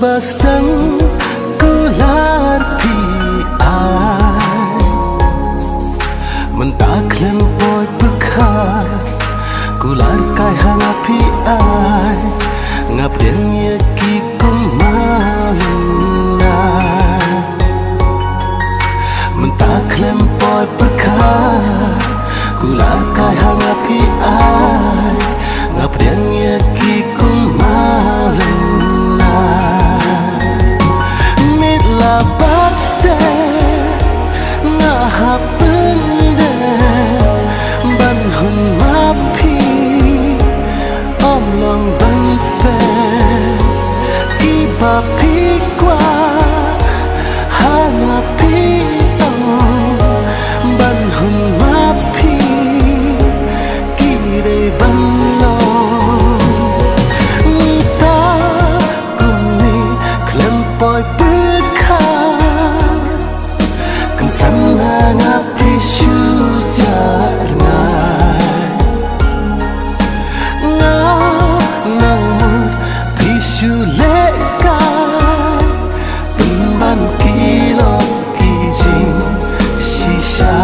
Bastang kelar pi ai mentaklan poi bekar kular kai hang pi ai ngap den ye ki kumalna mentaklan poi bekar kular kai hang pi ai ngap den ye ki kumalna Basta ngahapende ban hun mapi om long ban pe iba pi kwa hana pi om ban hun mapi kire ban long ta kumni klem poi Sana ngapi syujar ngai Ngamut pisu lekai Pemban kilok kijing sisa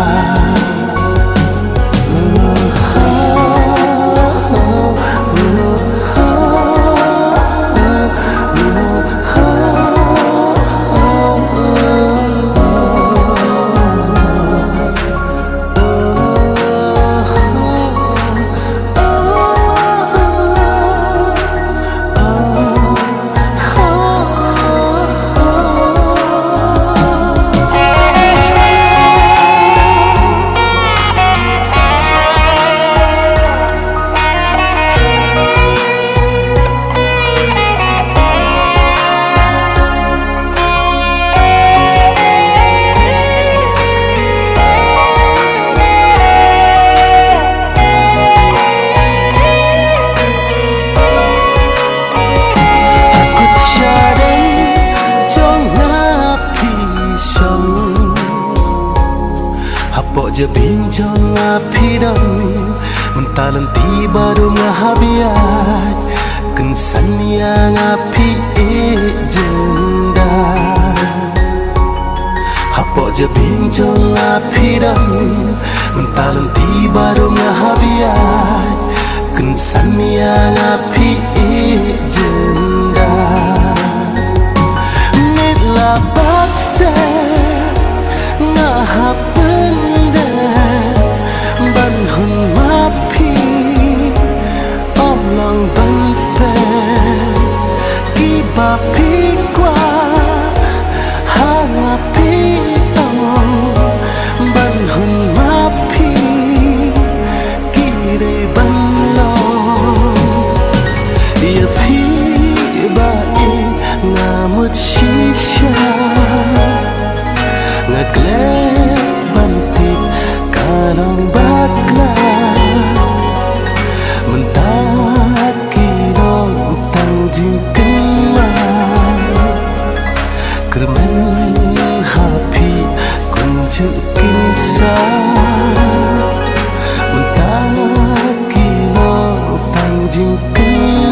Je binjong api dong mentalan tiba dong habiat kensan yang api jenda hapo je binjong api dong mentalan tiba dong habiat kensan yang api jenda nitla basta ngahap ban hun mapi om long ban pe kiba pi kwa hanga pi om ban hun mapi kire ban long dia pi ba e ngamut shisha ngaglek bantip kalong bakla mentak kilong tangjing keman kermen hapi kunjuk kisah mentak kilong tangjing keman